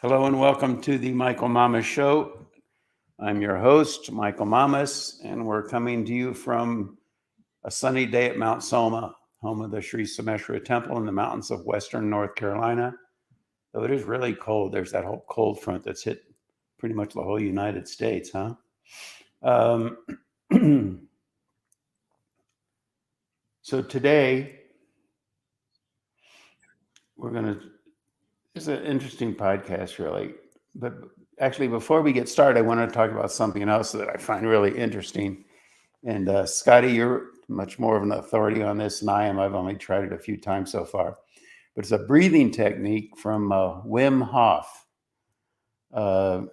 Hello and welcome to the Michael Mamas Show. I'm your host, Michael Mamas, and we're coming to you from a sunny day at Mount Soma, home of the Sri Someshwara Temple in the mountains of western North Carolina. Though it is really cold, there's that whole cold front that's hit pretty much the whole United States, huh? So today, it's an interesting podcast, really. But actually, before we get started, I want to talk about something else that I find really interesting. And Scotty, you're much more of an authority on this than I am. I've only tried it a few times so far. But it's a breathing technique from Wim Hof. Tell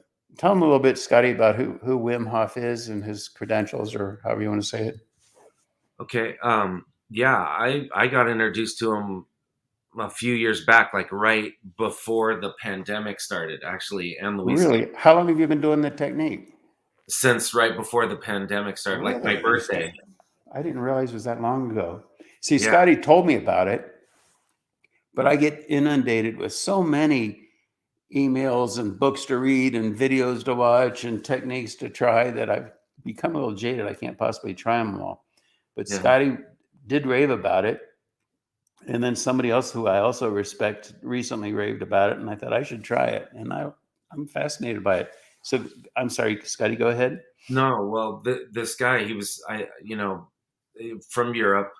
them a little bit, Scotty, about who Wim Hof is and his credentials, or however you want to say it. Okay. Yeah, I got introduced to him a few years back, like right before the pandemic started, actually, and Louise. Really? How long have you been doing the technique? Since right before the pandemic started, like my Really? birthday. I didn't realize it was that long ago. See, Yeah. Scotty told me about it, but I get inundated with so many emails and books to read and videos to watch and techniques to try that I've become a little jaded. I can't possibly try them all. But Yeah. Scotty did rave about it. And then somebody else who I also respect recently raved about it. And I thought I should try it. And I'm fascinated by it. So I'm sorry, Scotty, go ahead. No, well, this guy, from Europe.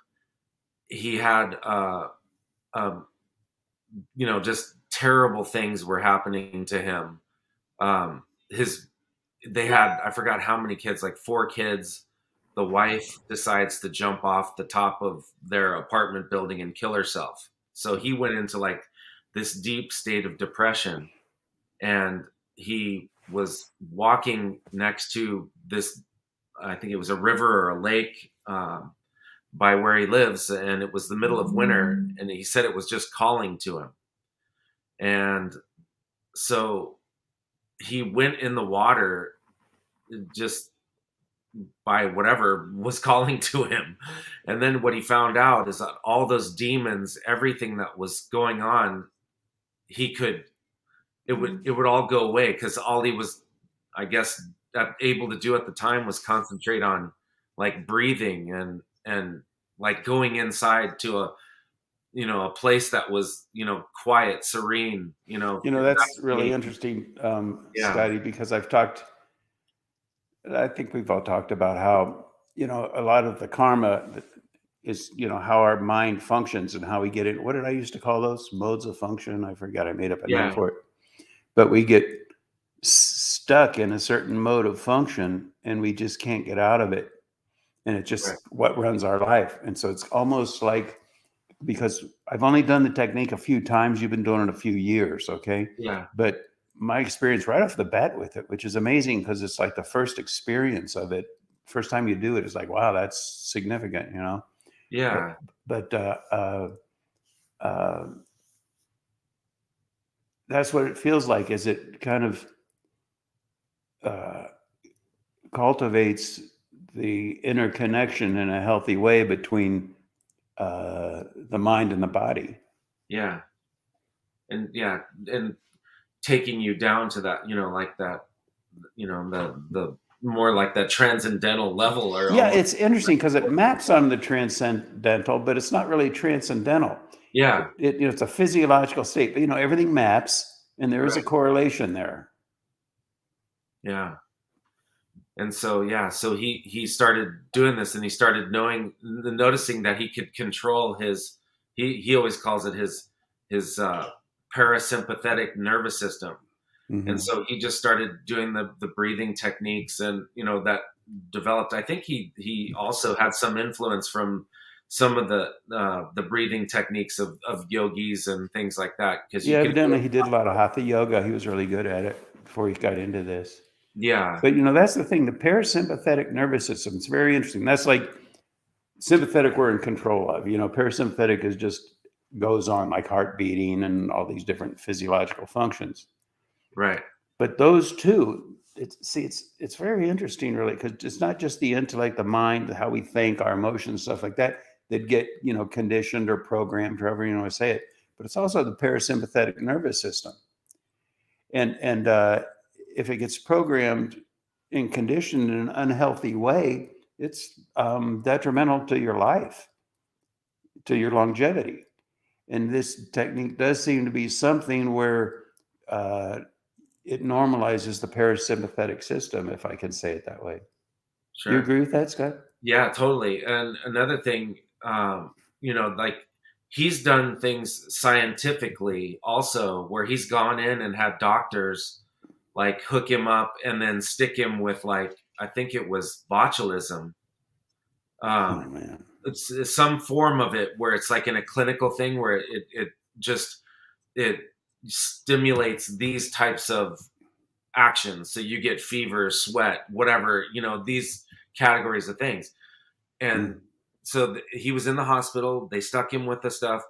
He had, um, just terrible things were happening to him. Um, his they had, I forgot how many kids, like 4 kids. The wife decides to jump off the top of their apartment building and kill herself. So he went into like this deep state of depression, and he was walking next to this, I think it was a river or a lake, by where he lives, and it was the middle of winter, and he said it was just calling to him. And so he went in the water just by whatever was calling to him. And then what he found out is that all those demons, everything that was going on, he could, it would all go away, because all he was, I guess, able to do at the time was concentrate on like breathing and like going inside to a place that was quiet, serene. That's really Me. interesting, Yeah. Scotty, because I think we've all talked about how, a lot of the karma is, how our mind functions and how we get it. What did I used to call those? Modes of function? I forgot. I made up a name Yeah. for it. But we get stuck in a certain mode of function and we just can't get out of it. And it's Right. just what runs our life. And so it's almost like, because I've only done the technique a few times, you've been doing it a few years, okay? Yeah. But my experience right off the bat with it, which is amazing because it's like the first experience of it, first time you do it, is like, wow, that's significant, But, Yeah. uh, that's what it feels like. Is it kind of uh, cultivates the interconnection in a healthy way between the mind and the body. Yeah. And yeah, and taking you down to that, like that, the more like that transcendental level, or Yeah, almost. it's interesting because it maps on the transcendental, but it's not really transcendental. Yeah. It's a physiological state, but everything maps, and there is a Right. correlation there. Yeah. And so, yeah, so he started doing this, and he started noticing that he could control his, he always calls it his parasympathetic nervous system. And Mm-hmm. so he just started doing the breathing techniques, and that developed. I think he also had some influence from some of the breathing techniques of yogis and things like that, because you Yeah, can. evidently he did a lot of hatha yoga. He was really good at it before he got into this. Yeah. But that's the thing. The parasympathetic nervous system. It's very interesting. That's like sympathetic we're in control of. Parasympathetic is just goes on like heart beating and all these different physiological functions. Right. But those two, it's very interesting, really, because it's not just the intellect, the mind, how we think, our emotions, stuff like that, that get conditioned or programmed, however you want to say it. But it's also the parasympathetic nervous system. And if it gets programmed and conditioned in an unhealthy way, it's detrimental to your life, to your longevity. And this technique does seem to be something where it normalizes the parasympathetic system, if I can say it that way. Do you Sure. agree with that, Scott? Yeah, totally. And another thing, like he's done things scientifically also, where he's gone in and had doctors like hook him up and then stick him with like I think it was botulism. Oh Um, man. it's some form of it where it's like in a clinical thing where it just it stimulates these types of actions. So you get fever, sweat, whatever, these categories of things. And Mm. so he was in the hospital. They stuck him with the stuff.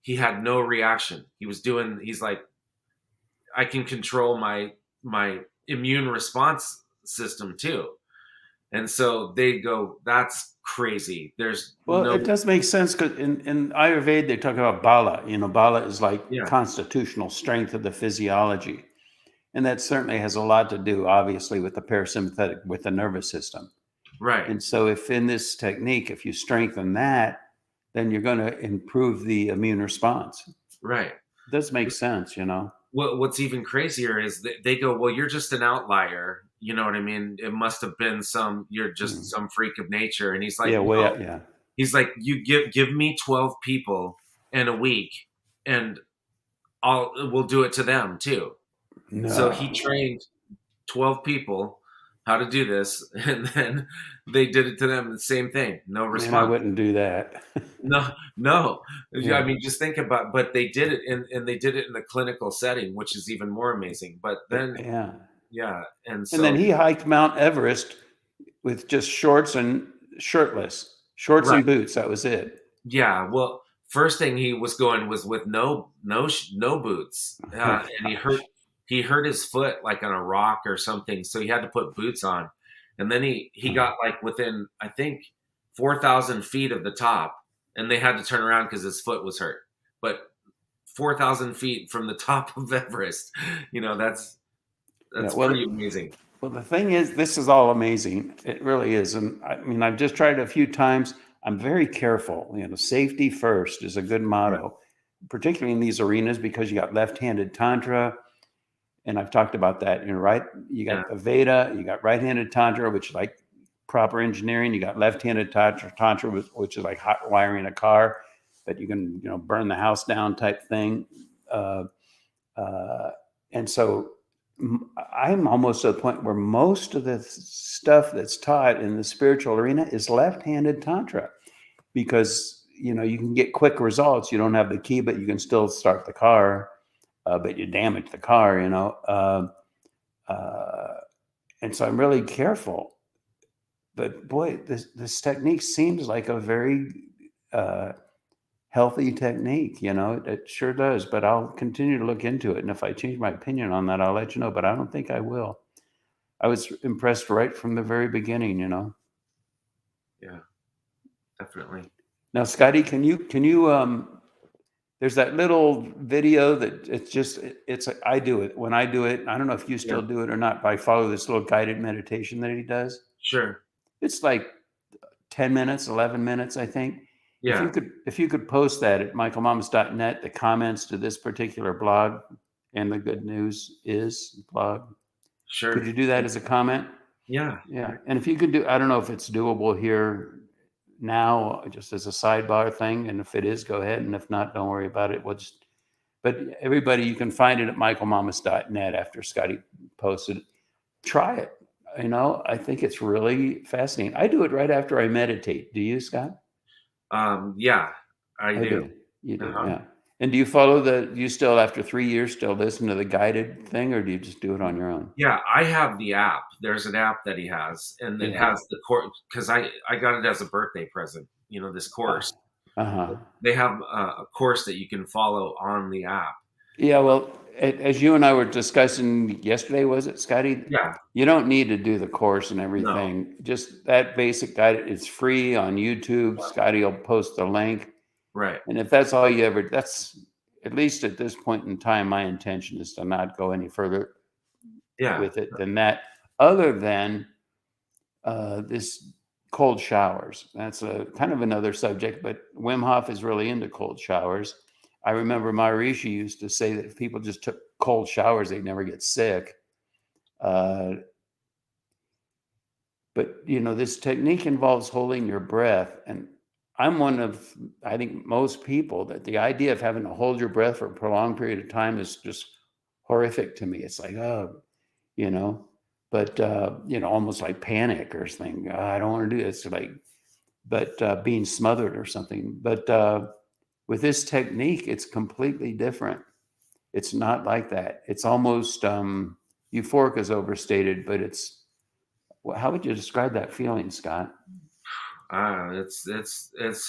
He had no reaction. He's like, I can control my immune response system too. And so they go, that's crazy. There's Well, no, it does make sense because in Ayurveda they talk about bala. Bala is like yeah, constitutional strength of the physiology, and that certainly has a lot to do, obviously, with the parasympathetic, with the nervous system. right, And so, if in this technique, if you strengthen that, then you're going to improve the immune response. right. It does make sense. What's even crazier is that they go, well, you're just an outlier. You know what I mean? It must have been you're just Mm. some freak of nature. And he's like, Yeah, way no. up. Yeah. He's like, you give me 12 people in a week, and we'll do it to them too. So he No, trained 12 people how to do this, and then they did it to them. The same thing, no man, I response. wouldn't do that. No, no. I Yeah. mean, just think about. But they did it, and they did it in the clinical setting, which is even more amazing. But then, Yeah. yeah, and And then so he hiked Mount Everest with just shorts and shirtless, shorts right. and boots. That was it. Yeah, well, first thing he was going was with no boots, Oh and gosh. he hurt his foot like on a rock or something, so he had to put boots on, and then he Huh. got like within I think 4,000 feet of the top, and they had to turn around because his foot was hurt, but 4,000 feet from the top of Everest, that's Yeah. pretty Well, amazing. the thing is, this is all amazing. It really is. And I mean, I've just tried it a few times. I'm very careful. Safety first is a good Right, motto, particularly in these arenas because you got left-handed tantra, and I've talked about that. Right? You yeah, got the Veda, you got right-handed tantra, which is like proper engineering. You got left-handed tantra, which is like hot wiring a car, but you can burn the house down type thing. Uh, uh, and so I'm almost to the point where most of the stuff that's taught in the spiritual arena is left-handed tantra because you can get quick results. You don't have the key, but you can still start the car, but you damage the car. Uh, and so I'm really careful. But boy, this technique seems like a very uh, healthy technique. It sure does. But I'll continue to look into it, and if I change my opinion on that, I'll let you know. But I don't think I will. I was impressed right from the very beginning. yeah, definitely. Now, Scotty, can you there's that little video that it's I do it. When I do it, I don't know if you Yeah, still do it or not, but I follow this little guided meditation that he does. sure. It's like 10 minutes, 11 minutes, I think. Yeah, If you could post that at michaelmamas.net, the comments to this particular blog and the good news is blog. Could sure. you do that as a comment? Yeah, Yeah. And if you could I don't know if it's doable here now, just as a sidebar thing. And if it is, go ahead. And if not, don't worry about it. But everybody, you can find it at michaelmamas.net after Scotty posted it. Try it. I think it's really fascinating. I do it right after I meditate. Do you, Scott? yeah, I I do. do. You do, Uh-huh. yeah. And do you still, after 3 years, still listen to the guided thing, or do you just do it on your own? Yeah, I have the app. There's an app that he has, and it Yeah. has the course because I got it as a birthday present. This Uh course. huh. They have a course that you can follow on the app. Yeah, well, as you and I were discussing yesterday, was it, Scotty? Yeah, You don't need to do the course and no, everything. Just that basic guide. It's free on YouTube. Scotty will post the link. right. And if that's all you ever, at least at this point in time, my intention is to not go any further Yeah. with it than that, other than this cold showers. That's a kind of another subject, but Wim Hof is really into cold showers. I remember my Rishi used to say that if people just took cold showers, they'd never get sick. But this technique involves holding your breath, and I'm one of, I think, most people that the idea of having to hold your breath for a prolonged period of time is just horrific to me. It's like, oh, you know, but almost like panic or something. I don't want to do this. Like, but being smothered or something. But with this technique, it's completely different. It's not like that. It's almost euphoric is overstated, but how would you describe that feeling, Scott? It's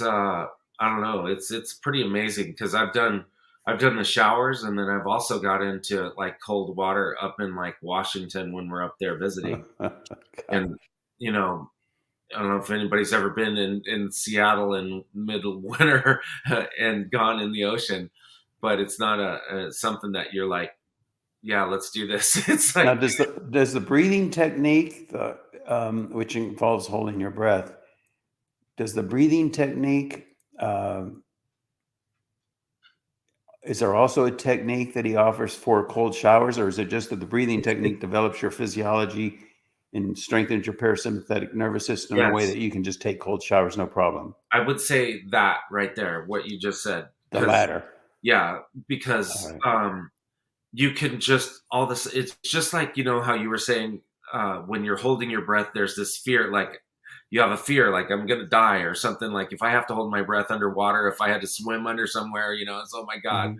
I don't know. It's pretty amazing because I've done the showers, and then I've also got into like cold water up in like Washington when we're up there visiting. God. And you know, I don't know if anybody's ever been in Seattle in middle winter and gone in the ocean, but it's not a something that you're like, yeah, let's do this. It's Now, like, does the breathing technique, which involves holding your breath, does the breathing technique, is there also a technique that he offers for cold showers, or is it just that the breathing technique develops your physiology and strengthens your parasympathetic nervous system in a way yes, that you can just take cold showers no problem? I would say that right there, what you just said, The because latter. yeah, All because right. you can just all this. It's just like how you were saying when you're holding your breath, there's this fear, like you have a fear, like I'm gonna die or something. Like if I have to hold my breath underwater, if I had to swim under somewhere, it's oh my god,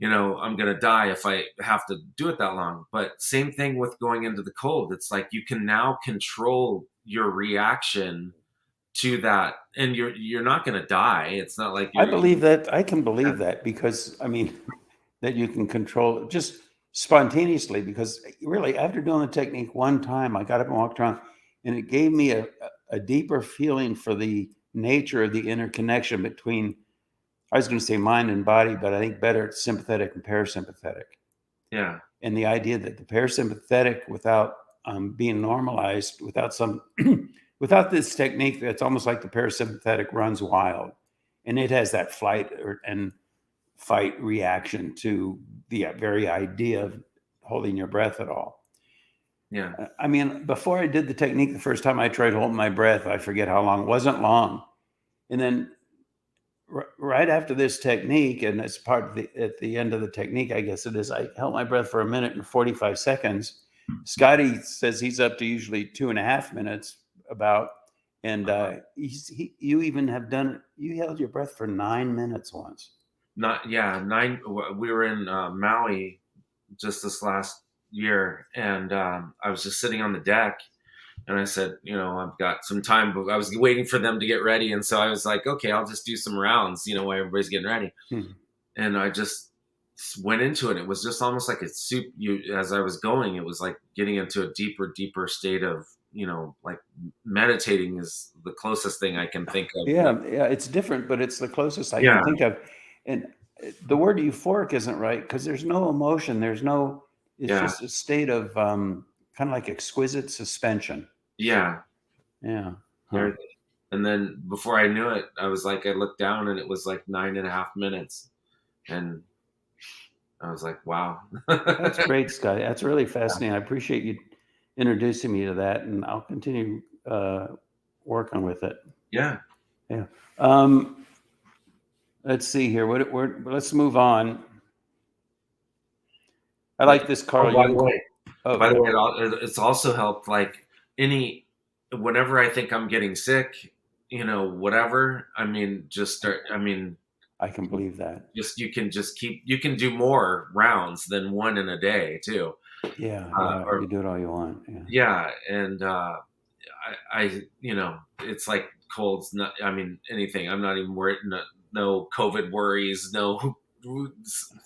Mhm. I'm gonna die if I have to do it that long. But same thing with going into the cold. It's like you can now control your reaction to that, and you're not gonna die. It's not like I you're believe that. I can believe that because, I mean, that you can control it just spontaneously. Because really, after doing the technique one time, I got up and walked around, and it gave me a deeper feeling for the nature of the interconnection between, I was going to say mind and body, but I think better it's sympathetic and parasympathetic. yeah, And the idea that the parasympathetic, without being normalized, without some, without this technique, that's almost like the parasympathetic runs wild, and it has that flight and fight reaction to the very idea of holding your breath at all. yeah, I mean, before I did the technique, the first time I tried holding my breath, I forget how long, it wasn't long. And then right after this technique, and it's part of at the end of the technique, I guess it is, I held my breath for 1 minute and 45 seconds. Scotty says he's up to usually 2.5 minutes about, and you even have done it. You held your breath for 9 minutes once. not yeah nine. We were in Maui just this last year, and I was just sitting on the deck, and I said, I've got some time, but I was waiting for them to get ready, and so I was like, okay, I'll just do some rounds, while everybody's getting ready, Hmm. and I just went into it. It was just almost like it's soup. As I was going, it was like getting into a deeper state of, like meditating is the closest thing I can think of. Yeah, yeah, it's different, but it's the closest I can Yeah, think of. And the word euphoric isn't right because there's no emotion. It's yeah, just a state of kind of like exquisite suspension. yeah. Yeah. Huh. There, and then before I knew it, I was like, I looked down and it was like 9.5 minutes. And I was like, wow. That's great, Scott. That's really fascinating. I appreciate you introducing me to that, and I'll continue working with it. Yeah. Yeah. Um, let's see here. Let's move on. I But like this oh, Carl Jung. Oh, by the good. way, it's also helped like whenever I think I'm getting sick, whatever, I mean, just start, I mean, I can believe that. you can do more rounds than one in a day too. Yeah, yeah. Or You do it all you want. Yeah. yeah. And, it's like colds, not, I mean, anything. I'm not even worried. No COVID worries, no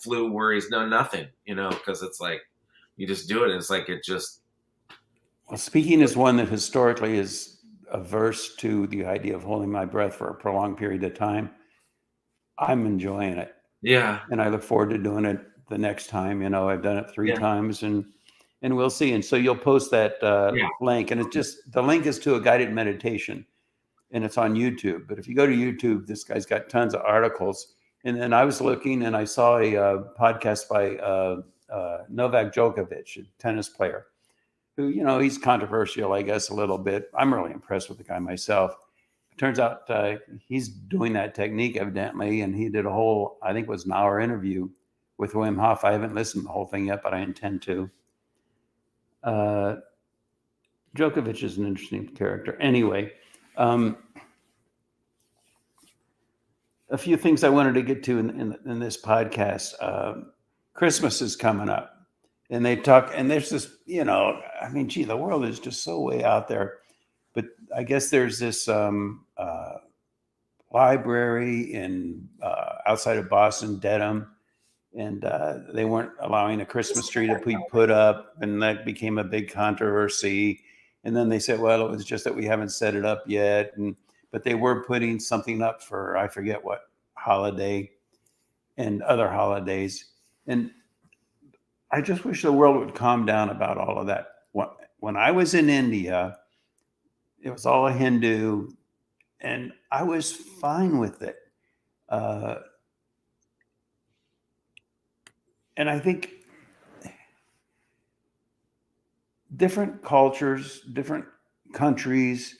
flu worries, no nothing. Because it's like you just do it. And it's like it just Well, speaking as one that historically is averse to the idea of holding my breath for a prolonged period of time, I'm enjoying it. Yeah. and I look forward to doing it the next time. I've done it three Yeah. times, and we'll see. And so you'll post that Yeah. link, and it's just the link is to a guided meditation, and it's on YouTube. But if you go to YouTube, this guy's got tons of articles. And then I was looking, and I saw a podcast by Novak Djokovic, a tennis player, who, he's controversial, I guess, a little bit. I'm really impressed with the guy myself. It turns out he's doing that technique evidently, and he did a whole, I think it was an hour interview with Wim Hof. I haven't listened to the whole thing yet, but I intend to. Djokovic is an interesting character. Anyway, a few things I wanted to get to in this podcast. Christmas is coming up, and they talk, and there's this, I mean, gee, the world is just so way out there. But I guess there's this library in outside of Boston, Dedham, and they weren't allowing a Christmas tree to be put up, and that became a big controversy. And then they said, well, it was just that we haven't set it up yet, but they were putting something up for, I forget what holiday, and other holidays. And I just wish the world would calm down about all of that. When I was in India, it was all a Hindu, and I was fine with it. And I think different cultures, different countries,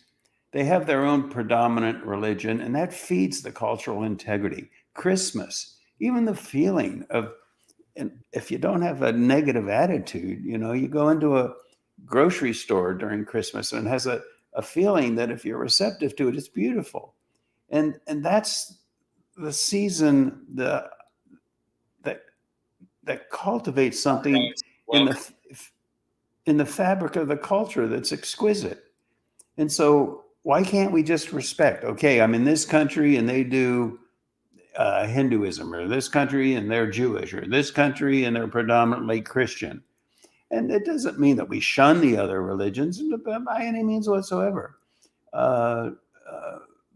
they have their own predominant religion, and that feeds the cultural integrity. Christmas, even the feeling of, and if you don't have a negative attitude, you go into a grocery store during Christmas and it has a feeling that if you're receptive to it, it's beautiful. And that's the season that cultivates something in the fabric of the culture that's exquisite. And so why can't we just respect, okay, I'm in this country and they do Hinduism, or this country and they're Jewish, or this country and they're predominantly Christian. And it doesn't mean that we shun the other religions by any means whatsoever. But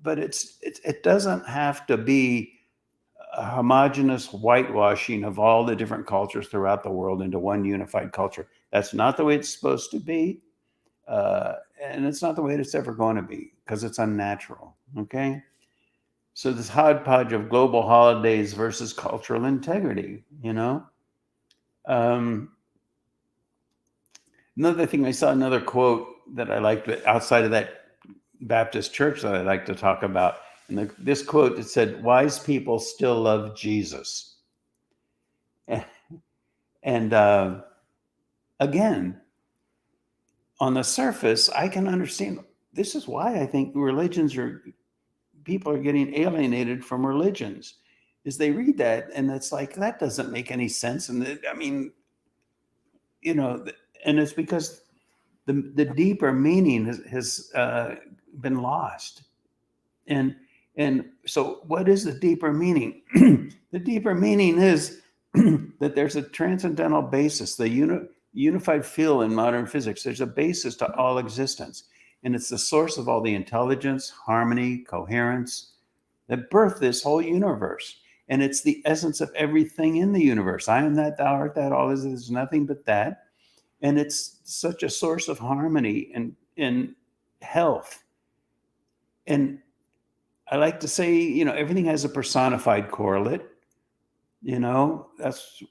it doesn't have to be a homogenous whitewashing of all the different cultures throughout the world into one unified culture. That's not the way it's supposed to be. And it's not the way it's ever going to be, because it's unnatural. Okay. So this hodgepodge of global holidays versus cultural integrity, Another thing, I saw another quote that I liked outside of that Baptist church that I like to talk about. And this quote, it said, wise people still love Jesus. And again, on the surface, I can understand. This is why I think people are getting alienated from religions, is they read that and it's like, that doesn't make any sense. And I mean, and it's because the deeper meaning has been lost. And so what is the deeper meaning? The deeper meaning is that there's a transcendental basis, the unified field in modern physics. There's a basis to all existence. And it's the source of all the intelligence, harmony, coherence that birthed this whole universe. And it's the essence of everything in the universe. I am that, thou art that, all is nothing but that. And it's such a source of harmony and in health. And I like to say, everything has a personified correlate. That's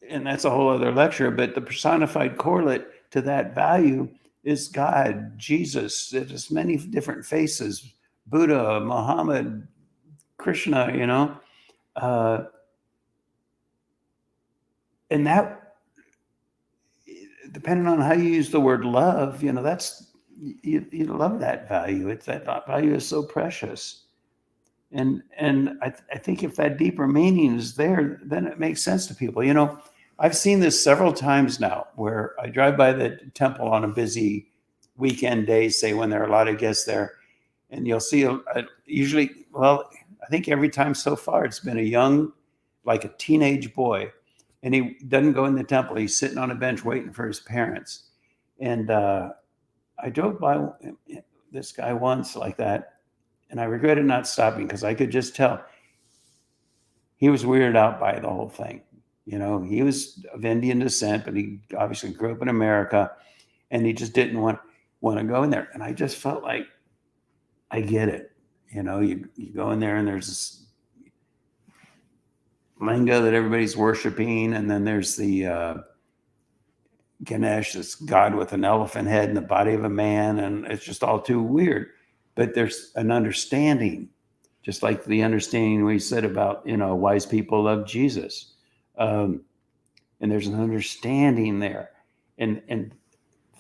a whole other lecture, but the personified correlate to that value is God, Jesus. It has many different faces, Buddha, Muhammad, Krishna, and that, depending on how you use the word love, that's, you love that value. That value is so precious. And I think if that deeper meaning is there, then it makes sense to people. I've seen this several times now, where I drive by the temple on a busy weekend day, say when there are a lot of guests there, and you'll see usually, well, I think every time so far, it's been a young, like a teenage boy, and he doesn't go in the temple. He's sitting on a bench waiting for his parents. And I drove by this guy once like that, and I regretted not stopping, because I could just tell he was weirded out by the whole thing. You know, he was of Indian descent, but he obviously grew up in America, and he just didn't want to go in there. And I just felt like, I get it. You know, you go in there and there's this linga that everybody's worshiping, and then there's the Ganesh, this god with an elephant head and the body of a man, and it's just all too weird. But there's an understanding, just like the understanding we said about, you know, wise people love Jesus. And there's an understanding there. And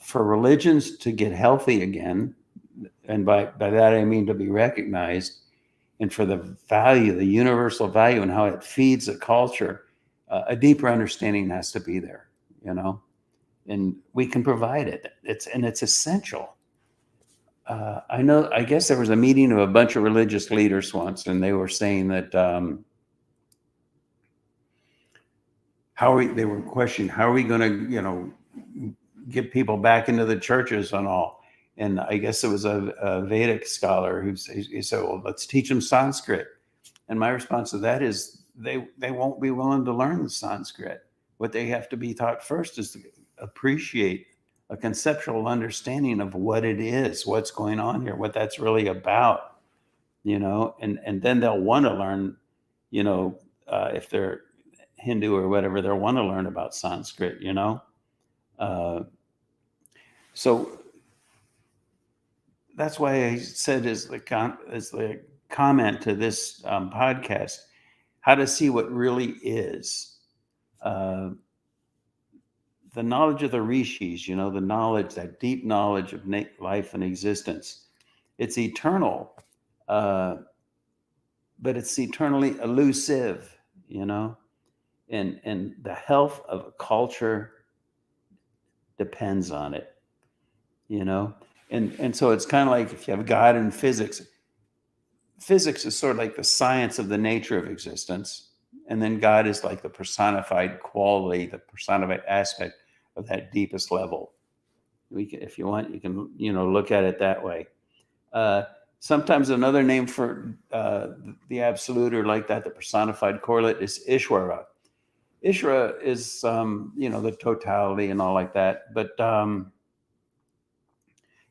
for religions to get healthy again, and by that I mean to be recognized, and for the value, the universal value, and how it feeds a culture, a deeper understanding has to be there, you know, and we can provide it. It's essential. I guess there was a meeting of a bunch of religious leaders once, and they were saying that they were questioning, how are we going to, you know, get people back into the churches and all. And I guess it was a Vedic scholar he said, well, let's teach them Sanskrit. And my response to that is they won't be willing to learn the Sanskrit. What they have to be taught first is to appreciate a conceptual understanding of what it is, what's going on here, what that's really about, you know, and then they'll want to learn, you know, if they're Hindu or whatever, they'll want to learn about Sanskrit, you know. So that's why I said as the comment to this podcast, how to see what really is. The knowledge of the Rishis, you know, the knowledge, that deep knowledge of life and existence. It's eternal, but it's eternally elusive, you know, and the health of a culture depends on it, you know. And so it's kind of like if you have God and physics is sort of like the science of the nature of existence. And then God is like the personified quality, the personified aspect of that deepest level. If you want, you can, you know, look at it that way. Sometimes another name for the absolute, or like that, the personified correlate, is Ishvara. Ishvara is, you know, the totality and all like that. But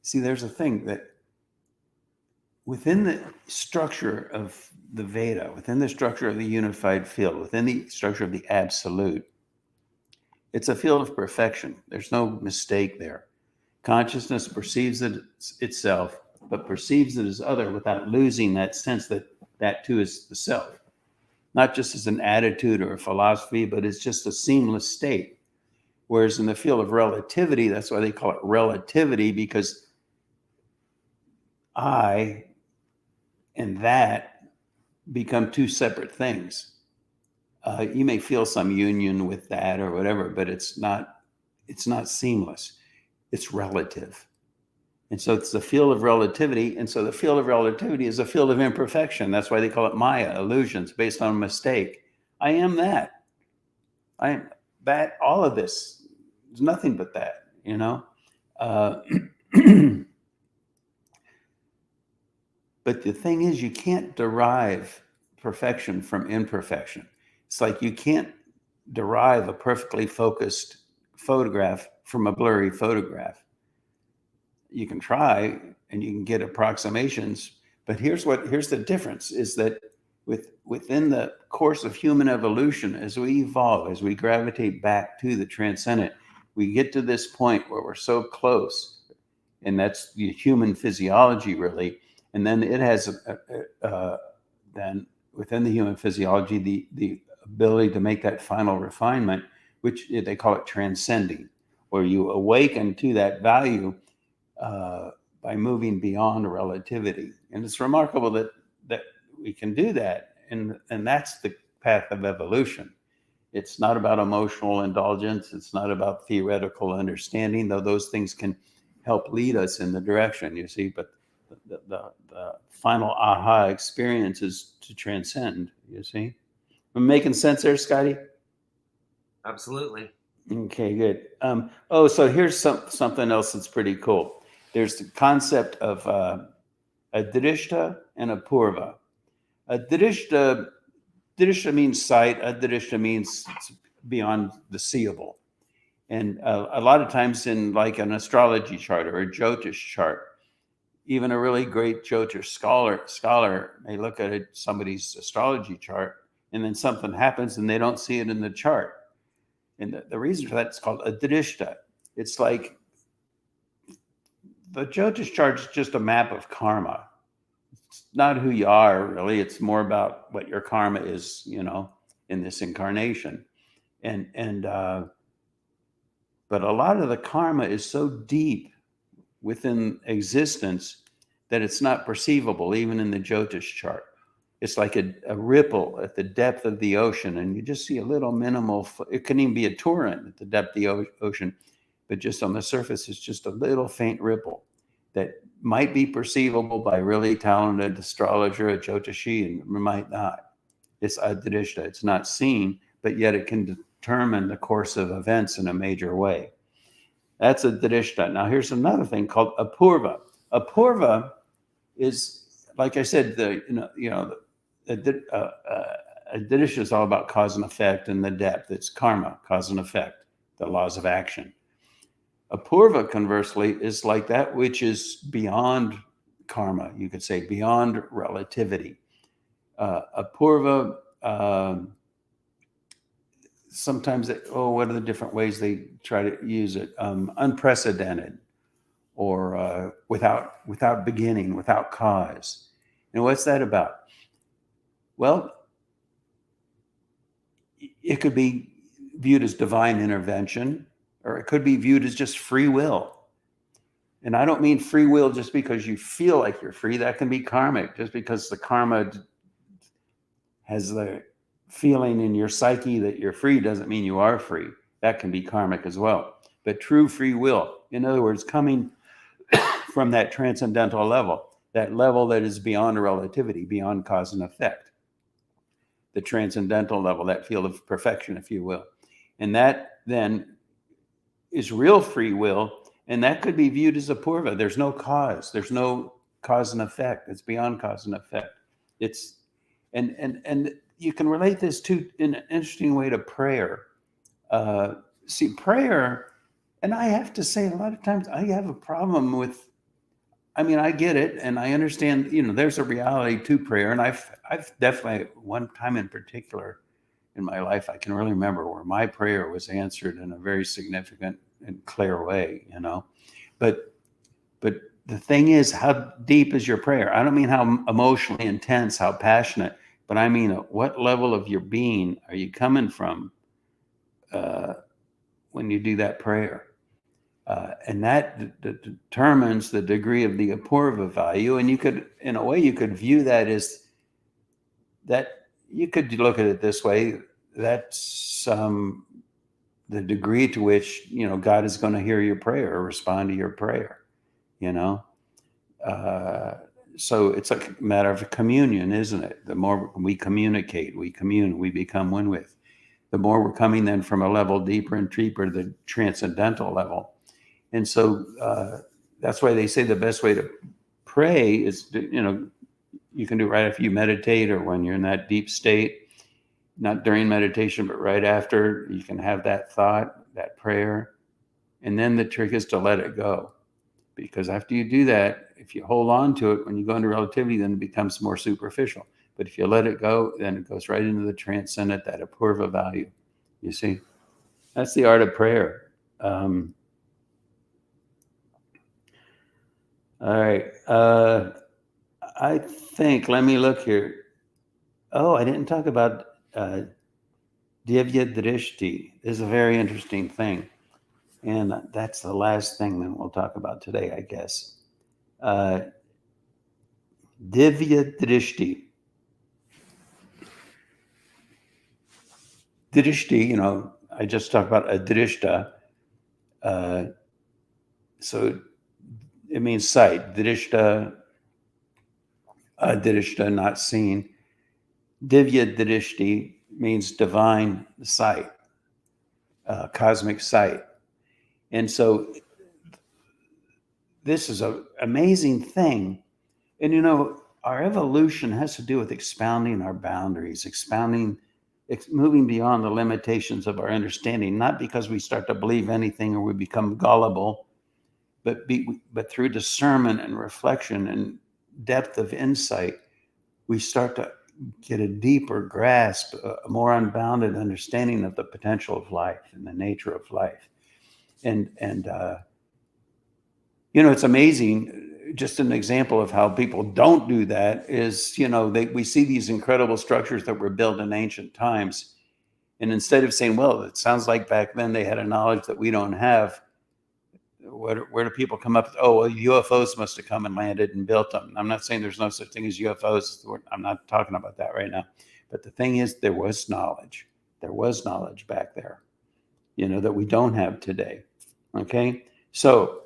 see, there's a thing that within the structure of the Veda, within the structure of the unified field, within the structure of the absolute, it's a field of perfection. There's no mistake there. Consciousness perceives it itself, but perceives it as other without losing that sense that that too is the self. Not just as an attitude or a philosophy, but it's just a seamless state. Whereas in the field of relativity, that's why they call it relativity, because I and that become two separate things. You may feel some union with that or whatever, but it's not seamless. It's relative. And so it's the field of relativity. And so the field of relativity is a field of imperfection. That's why they call it Maya, illusions based on a mistake. I am that. I am that. All of this is nothing but that, you know? But the thing is, you can't derive perfection from imperfection. It's like you can't derive a perfectly focused photograph from a blurry photograph. You can try and you can get approximations, but here's the difference, is that within the course of human evolution, as we evolve, as we gravitate back to the transcendent, we get to this point where we're so close, and that's the human physiology, really. And then it has then within the human physiology the ability to make that final refinement, which they call it transcending, where you awaken to that value by moving beyond relativity. And it's remarkable that we can do that, and that's the path of evolution. It's not about emotional indulgence. It's not about theoretical understanding, though those things can help lead us in the direction, you see. But the final aha experience is to transcend, you see. Am I making sense there, Scotty? Absolutely. Okay, good. So here's something else that's pretty cool. There's the concept of a drishta and a purva. A drishta Dirishta means sight. Adirishta means beyond the seeable. And a lot of times in like an astrology chart or a Jyotish chart, even a really great Jyotish scholar may look at somebody's astrology chart, and then something happens and they don't see it in the chart. And the reason for that is called adirishta. It's like the Jyotish chart is just a map of karma. It's not who you are, really. It's more about what your karma is, in this incarnation. And but a lot of the karma is so deep within existence that it's not perceivable, even in the Jyotish chart. It's like a ripple at the depth of the ocean, and you just see a little minimal, it can even be a torrent at the depth of the ocean, but just on the surface, it's just a little faint ripple that might be perceivable by a really talented astrologer, a Jyotishi, and might not. It's adirishta, it's not seen, but yet it can determine the course of events in a major way. That's adirishta. Now here's another thing called apurva. Apurva is, like I said, adirishta is all about cause and effect and the depth. It's karma, cause and effect, the laws of action. Apurva, conversely, is like that which is beyond karma, you could say, beyond relativity. Apurva, sometimes, what are the different ways they try to use it? Unprecedented, or without beginning, without cause. And what's that about? Well, it could be viewed as divine intervention, or it could be viewed as just free will. And I don't mean free will just because you feel like you're free. That can be karmic. Just because the karma has the feeling in your psyche that you're free doesn't mean you are free. That can be karmic as well. But true free will, in other words, coming from that transcendental level, that level that is beyond relativity, beyond cause and effect, the transcendental level, that field of perfection, if you will. And that then is real free will, and that could be viewed as apurva. There's no cause. There's no cause and effect. It's beyond cause and effect. It's and you can relate this to, in an interesting way, to prayer. See, prayer, and I have to say, a lot of times I have a problem with. I mean, I get it, and I understand. There's a reality to prayer, and I've definitely, one time in particular in my life, I can really remember where my prayer was answered in a very significant and clear way. But the thing is, how deep is your prayer? I don't mean how emotionally intense, how passionate, but I mean, at what level of your being are you coming from when you do that prayer? And that determines the degree of the apurva value. And you could, in a way, you could view that as that. You could look at it this way. That's the degree to which God is going to hear your prayer or respond to your prayer. So it's a matter of communion, isn't it? The more we communicate, we commune, we become one with. The more we're coming then from a level deeper and deeper, the transcendental level. And so that's why they say the best way to pray is, you can do it right after you meditate or when you're in that deep state, not during meditation, but right after. You can have that thought, that prayer. And then the trick is to let it go. Because after you do that, if you hold on to it, when you go into relativity, then it becomes more superficial. But if you let it go, then it goes right into the transcendent, that apurva value. You see? That's the art of prayer. All right. I think, let me look here. Oh, I didn't talk about Divya Drishti. This is a very interesting thing. And that's the last thing that we'll talk about today, I guess. Divya Drishti. Drishti, I just talked about adrishta. So it means sight. Drishta, adrishta, not seen. Divya Drishti means divine sight, cosmic sight. And so this is an amazing thing. And our evolution has to do with expounding our boundaries, moving beyond the limitations of our understanding, not because we start to believe anything or we become gullible, but through discernment and reflection and depth of insight, we start to get a deeper grasp, a more unbounded understanding of the potential of life and the nature of life. And it's amazing. Just an example of how people don't do that is, we see these incredible structures that were built in ancient times. And instead of saying, well, it sounds like back then they had a knowledge that we don't have, where do people come up with, oh, well, UFOs must have come and landed and built them? I'm not saying there's no such thing as UFOs. I'm not talking about that right now. But the thing is, there was knowledge. There was knowledge back there, that we don't have today. Okay? So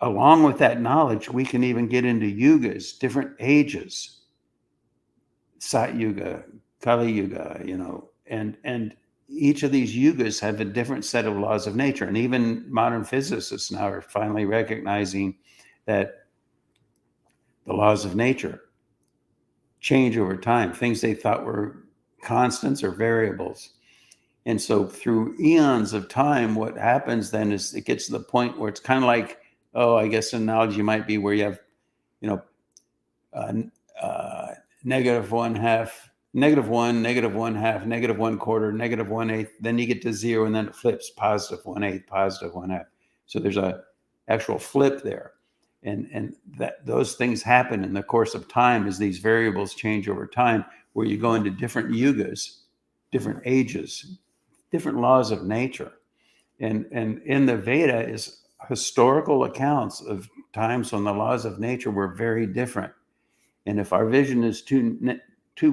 along with that knowledge, we can even get into yugas, different ages, Sat Yuga, Kali Yuga, and each of these yugas have a different set of laws of nature. And even modern physicists now are finally recognizing that the laws of nature change over time. Things they thought were constants or variables. And so through eons of time, what happens then is it gets to the point where it's kind of like, I guess an analogy might be where you have, negative 1/2, -1, -1/2, -1/4, -1/8. Then you get to 0, and then it flips, +1/8, +1/2. So there's a actual flip there, and that those things happen in the course of time as these variables change over time, where you go into different yugas, different ages, different laws of nature, and in the Veda is historical accounts of times when the laws of nature were very different. And if our vision is too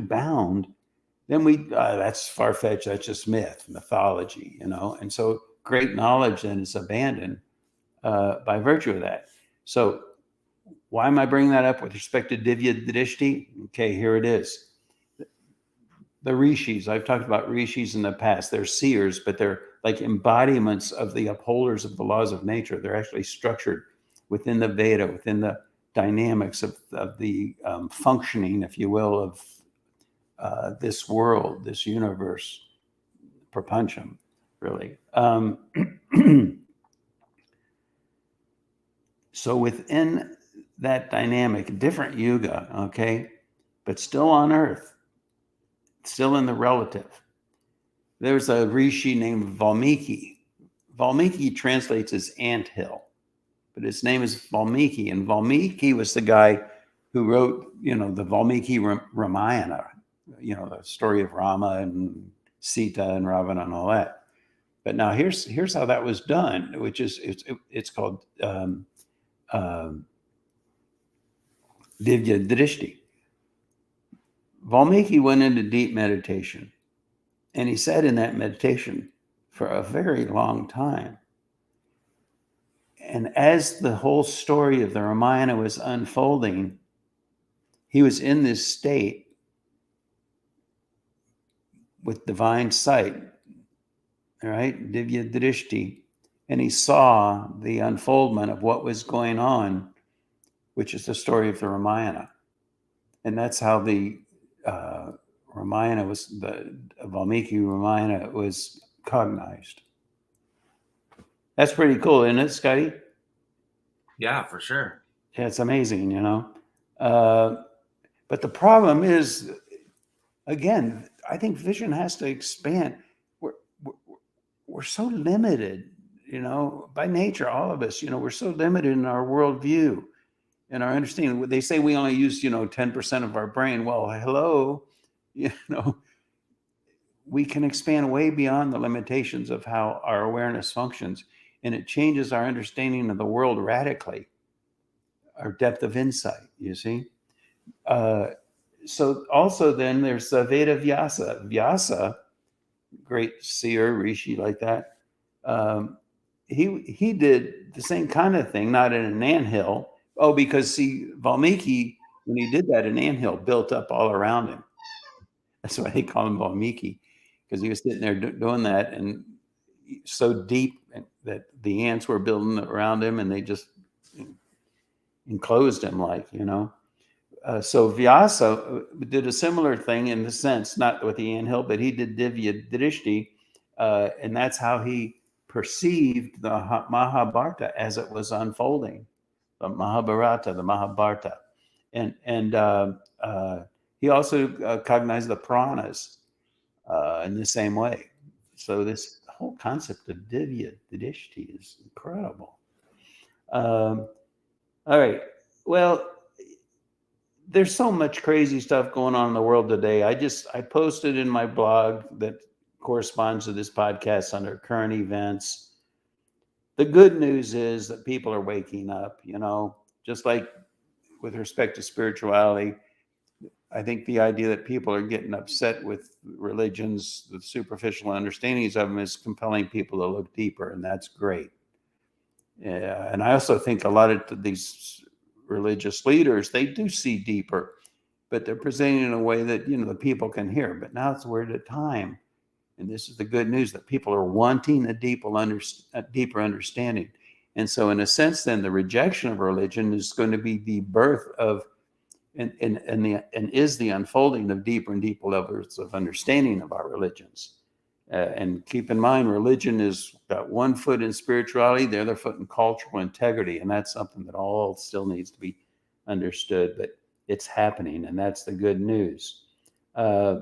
bound, then that's far-fetched. That's just mythology, And so great knowledge then is abandoned by virtue of that. So why am I bringing that up with respect to Divya Drishti? Okay, here it is. The Rishis, I've talked about Rishis in the past. They're seers, but they're like embodiments of the upholders of the laws of nature. They're actually structured within the Veda, within the dynamics of the functioning, if you will, of this world, this universe, prapancham, really. So within that dynamic, different yuga, okay, but still on Earth, still in the relative. There's a Rishi named Valmiki. Valmiki translates as anthill, but his name is Valmiki. And Valmiki was the guy who wrote, the Valmiki Ramayana, the story of Rama and Sita and Ravana and all that. But now here's how that was done, which is it's called Divya Drishti. Valmiki went into deep meditation, and he sat in that meditation for a very long time. And as the whole story of the Ramayana was unfolding, he was in this state with divine sight, all right, Divya Drishti, and he saw the unfoldment of what was going on, which is the story of the Ramayana. And that's how the Ramayana the Valmiki Ramayana was cognized. That's pretty cool, isn't it, Scotty? Yeah, for sure. Yeah, it's amazing, But the problem is, again, I think vision has to expand. We're so limited, by nature, all of us, we're so limited in our worldview and our understanding. They say we only use, 10% of our brain. Well, hello, we can expand way beyond the limitations of how our awareness functions, and it changes our understanding of the world radically, our depth of insight, you see. So also then there's Veda Vyasa. Vyasa, great seer, Rishi like that. He did the same kind of thing, not in an anthill. Because Valmiki, when he did that, an anthill built up all around him. That's why they call him Valmiki, because he was sitting there doing that, and so deep that the ants were building around him, and they just enclosed him, So Vyasa did a similar thing in the sense, not with the anthill, but he did Divya Drishti, and that's how he perceived the Mahabharata as it was unfolding, the Mahabharata, the Mahabharata, and he also cognized the Puranas in the same way. So this whole concept of Divya Drishti is incredible. All right, well, there's so much crazy stuff going on in the world today. I posted in my blog that corresponds to this podcast under current events. The good news is that people are waking up, just like with respect to spirituality. I think the idea that people are getting upset with religions, the superficial understandings of them, is compelling people to look deeper, and that's great. And I also think a lot of these religious leaders, they do see deeper, but they're presenting in a way that the people can hear. But now we're at a time, and this is the good news, that people are wanting a deeper understanding. And so, in a sense, then the rejection of religion is going to be the birth of and is the unfolding of deeper and deeper levels of understanding of our religions. And keep in mind, religion is got one foot in spirituality, the other foot in cultural integrity, and that's something that all still needs to be understood. But it's happening, and that's the good news. Wow!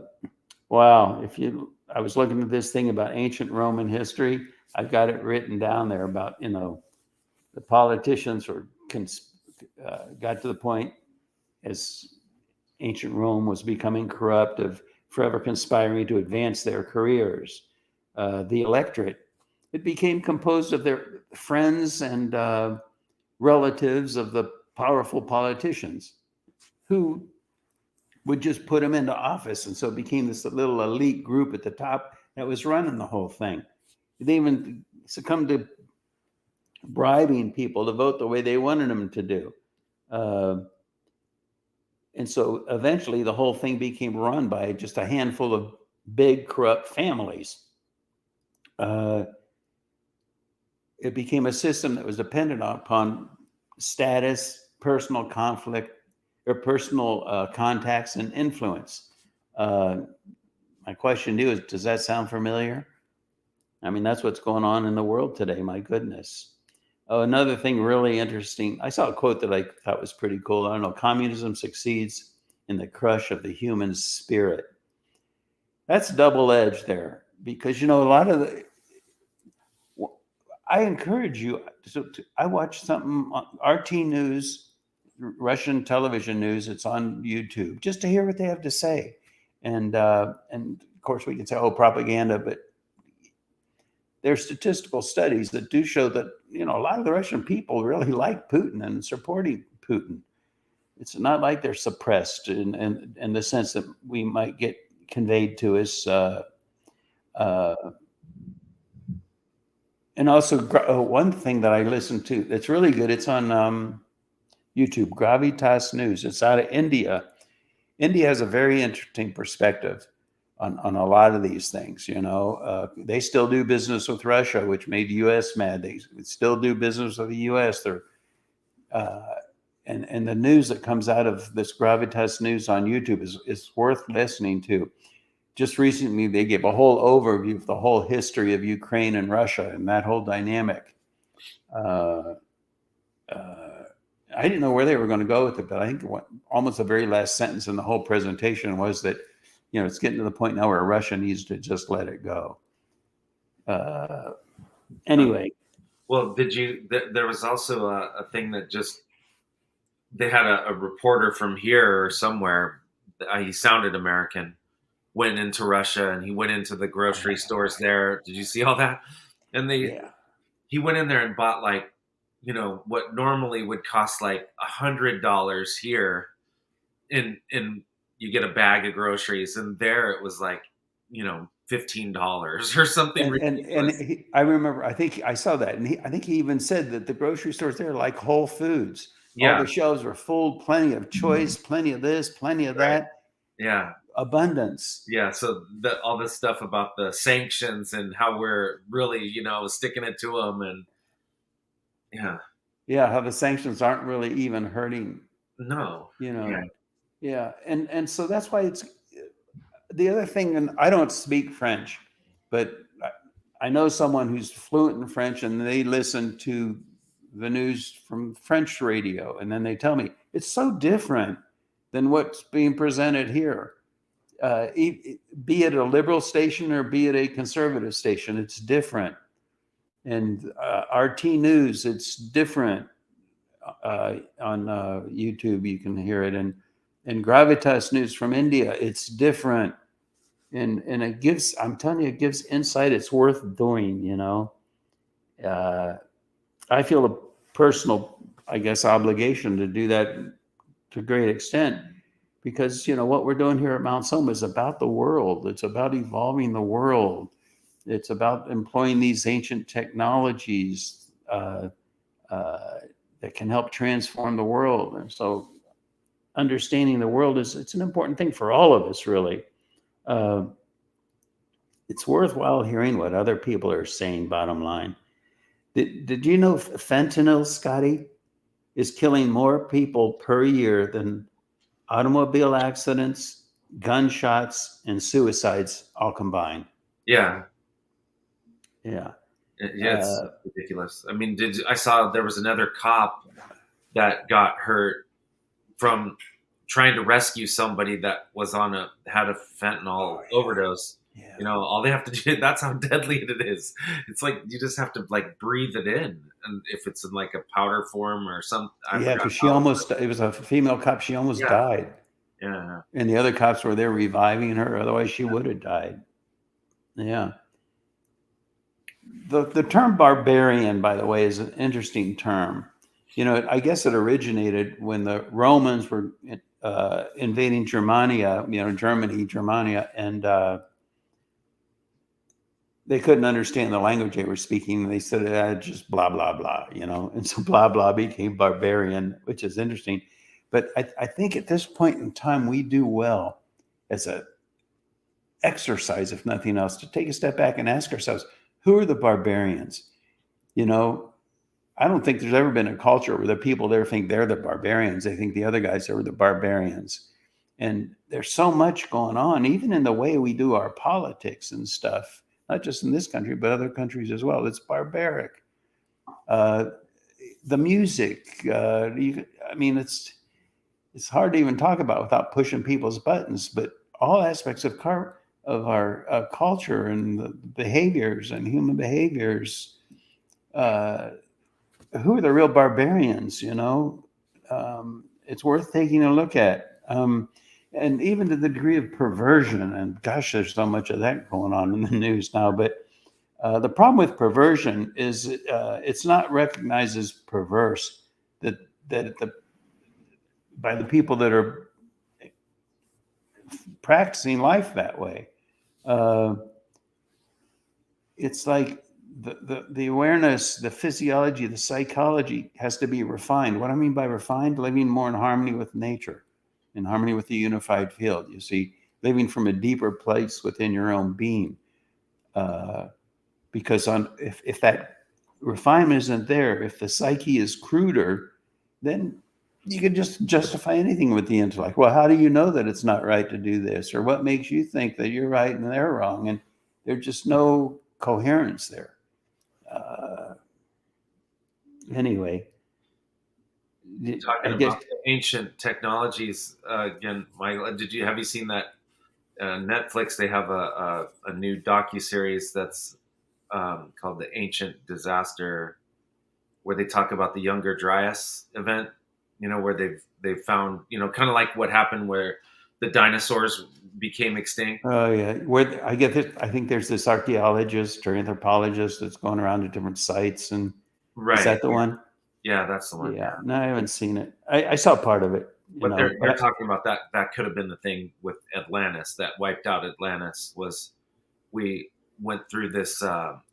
I was looking at this thing about ancient Roman history. I've got it written down there about the politicians got to the point as ancient Rome was becoming corrupt of forever conspiring to advance their careers. The electorate, it became composed of their friends and relatives of the powerful politicians who would just put them into office. And so it became this little elite group at the top that was running the whole thing. They even succumbed to bribing people to vote the way they wanted them to do. And so eventually the whole thing became run by just a handful of big corrupt families. It became a system that was dependent upon status, personal conflict, or personal contacts and influence. My question to you is, does that sound familiar? I mean, that's what's going on in the world today, my goodness. Oh, another thing really interesting. I saw a quote that I thought was pretty cool. I don't know, communism succeeds in the crush of the human spirit. That's double-edged there because, a lot of I encourage you. I watch something on RT News, Russian television news. It's on YouTube just to hear what they have to say. And of course we can say, oh, propaganda, but there's statistical studies that do show that, a lot of the Russian people really like Putin and supporting Putin. It's not like they're suppressed in the sense that we might get conveyed to us. And also one thing that I listened to that's really good, it's on YouTube, Gravitas News. It's out of India. India has a very interesting perspective on a lot of these things. They still do business with Russia, which made the U.S. mad. They still do business with the U.S. And the news that comes out of this Gravitas News on YouTube is worth listening to. Just recently, they gave a whole overview of the whole history of Ukraine and Russia and that whole dynamic. I didn't know where they were going to go with it, but I think almost the very last sentence in the whole presentation was that, it's getting to the point now where Russia needs to just let it go. Anyway. Well, there was also a thing that they had a reporter from here or somewhere, he sounded American, went into Russia and he went into the grocery stores there. Did you see all that? And he went in there and bought what normally would cost like $100 here, in you get a bag of groceries, and there it was like $15 or something ridiculous. I remember, I think I saw that, and I think he even said that the grocery stores there are like Whole Foods. Yeah. All the shelves were full, plenty of choice, plenty of this, plenty of that. Yeah. Abundance. Yeah. So all this stuff about the sanctions and how we're really, sticking it to them, and yeah, how the sanctions aren't really even hurting. No. Yeah, and so that's why it's the other thing. And I don't speak French, but I know someone who's fluent in French, and they listen to the news from French radio, and then they tell me it's so different than what's being presented here. Be it a liberal station or be it a conservative station, it's different. And RT News, it's different. On YouTube, you can hear it, and Gravitas News from India, it's different, and it gives. I'm telling you, it gives insight. It's worth doing. Uh, I feel a personal, I guess, obligation to do that to a great extent because what we're doing here at Mount Soma is about the world. It's about evolving the world. It's about employing these ancient technologies. Uh, that can help transform the world. And so understanding the world it's an important thing for all of us, really. Uh, it's worthwhile hearing what other people are saying, bottom line. Did you know fentanyl, Scotty, is killing more people per year than automobile accidents, gunshots, and suicides all combined? Yeah, Yeah. yeah, it's ridiculous. I mean, I saw there was another cop that got hurt from trying to rescue somebody that was had a fentanyl overdose. Yeah. All they have to do, that's how deadly it is. It's like you just have to like breathe it in, and if it's in like a powder form or some, Yeah, because it was a female cop. She almost died. Yeah. And the other cops were there reviving her. Otherwise, she would have died. Yeah. The term barbarian, by the way, is an interesting term. I guess it originated when the Romans were invading Germania, Germania, and they couldn't understand the language they were speaking. They said, just blah, blah, blah, and so blah, blah became barbarian, which is interesting. But I think at this point in time, we do well as a exercise, if nothing else, to take a step back and ask ourselves, who are the barbarians? I don't think there's ever been a culture where the people there think they're the barbarians. They think the other guys are the barbarians. And there's so much going on, even in the way we do our politics and stuff, not just in this country, but other countries as well. It's barbaric. The music, it's hard to even talk about without pushing people's buttons, but all aspects of our culture and the behaviors and human behaviors, who are the real barbarians? It's worth taking a look at. And even to the degree of perversion, and gosh, there's so much of that going on in the news now. But the problem with perversion is it's not recognized as perverse by the people that are practicing life that way. It's like the awareness, the physiology, the psychology has to be refined. What I mean by refined, living more in harmony with nature, in harmony with the unified field. You see, living from a deeper place within your own being. Because if that refinement isn't there, if the psyche is cruder, then you can just justify anything with the intellect. Well, how do you know that it's not right to do this? Or what makes you think that you're right and they're wrong? And there's just no coherence there. Anyway, Talking about the ancient technologies again, Michael. Have you seen that Netflix? They have a new docuseries that's called The Ancient Disaster, where they talk about the Younger Dryas event. Where they've found kind of like what happened where the dinosaurs became extinct. Oh yeah, where I get this. I think there's this archaeologist or anthropologist that's going around to different sites, and Right. Is that the one? Yeah, that's the one. Yeah, no, I haven't seen it. I saw part of it. But they're talking about that could have been the thing with Atlantis that wiped out Atlantis. Was we went through this?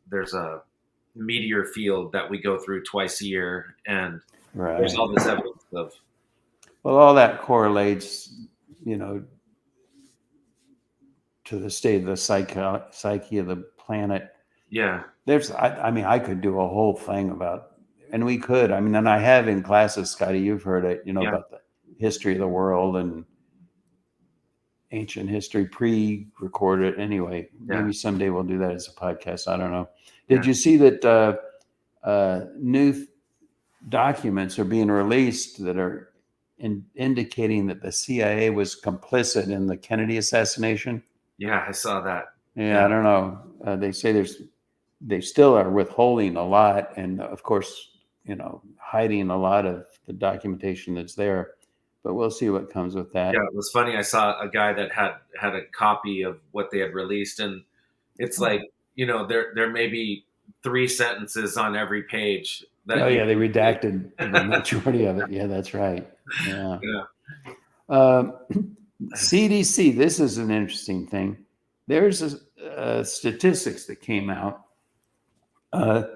There's a meteor field that we go through twice a year, and there's all this evidence of. Well, all that correlates, to the state of the psyche of the planet. Yeah. I could do a whole thing about, and we could. And I have in classes, Scotty. You've heard it, about the history of the world, and ancient history, pre-recorded anyway. Maybe someday we'll do that as a podcast. I don't know. Did you see that new documents are being released that are indicating that the CIA was complicit in the Kennedy assassination? Yeah, I saw that. Yeah, I don't know. They say they still are withholding a lot, and of course, hiding a lot of the documentation that's there. But we'll see what comes with that. Yeah, it was funny. I saw a guy that had a copy of what they had released, and it's like, there may be 3 sentences on every page. They redacted the majority of it. Yeah, that's right. Yeah. CDC, this is an interesting thing. There's statistics that came out about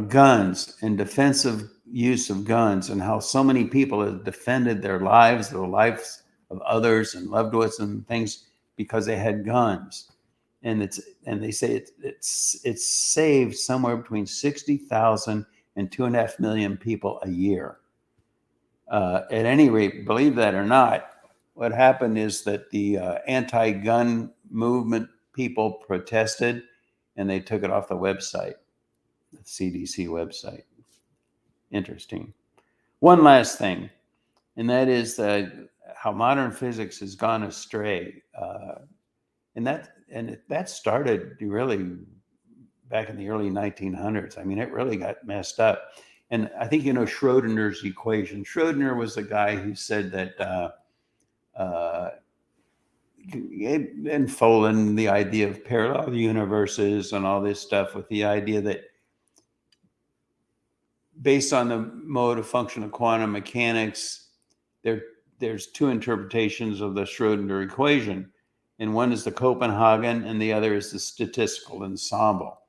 guns and defensive use of guns, and how so many people have defended their lives, the lives of others and loved ones and things, because they had guns. And they say it's saved somewhere between 60,000 and 2.5 million people a year. At any rate, believe that or not, what happened is that the anti-gun movement people protested, and they took it off the website, the CDC website. Interesting. One last thing, and that is how modern physics has gone astray, and that started really back in the early 1900s. I mean, it really got messed up. And I think Schrodinger's equation. Schrodinger was the guy who said that unfolding the idea of parallel universes and all this stuff, with the idea that based on the mode of function of quantum mechanics, there's 2 interpretations of the Schrodinger equation. And one is the Copenhagen and the other is the statistical ensemble.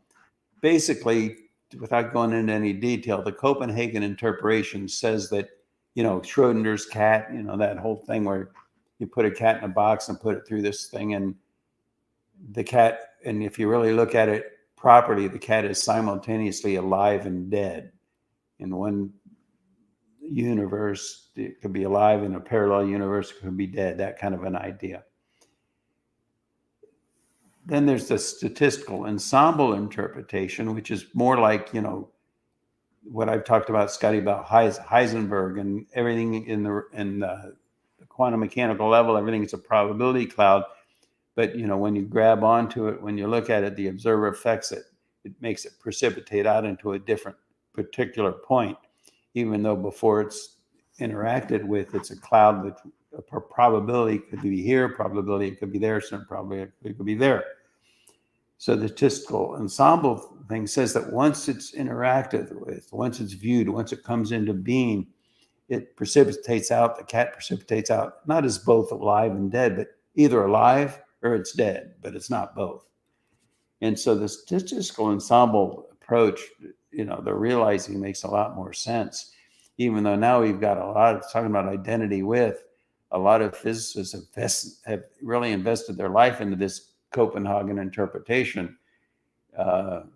Basically, without going into any detail, the Copenhagen interpretation says that, Schrodinger's cat, that whole thing where you put a cat in a box and put it through this thing, and the cat, and if you really look at it properly, the cat is simultaneously alive and dead. In one universe, it could be alive; in a parallel universe, it could be dead. That kind of an idea. Then there's the statistical ensemble interpretation, which is more like, what I've talked about, Scotty, about Heisenberg and everything in the quantum mechanical level. Everything is a probability cloud. But, when you grab onto it, when you look at it, the observer affects it. It makes it precipitate out into a different particular point, even though before it's interacted with, it's a cloud that a probability could be here, probability it could be there, certain probability it could be there. So the statistical ensemble thing says that once it's interacted with, once it's viewed, once it comes into being, it precipitates out, the cat precipitates out, not as both alive and dead, but either alive or it's dead, but it's not both. And so the statistical ensemble approach, they're realizing makes a lot more sense, even though now we've got a lot of talking about identity with, a lot of physicists have really invested their life into this Copenhagen interpretation. And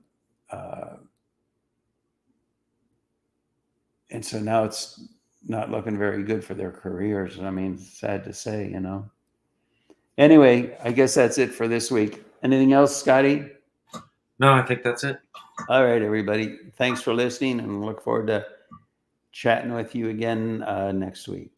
so now it's not looking very good for their careers. I mean, sad to say, Anyway, I guess that's it for this week. Anything else, Scotty? No, I think that's it. All right, everybody. Thanks for listening, and look forward to chatting with you again next week.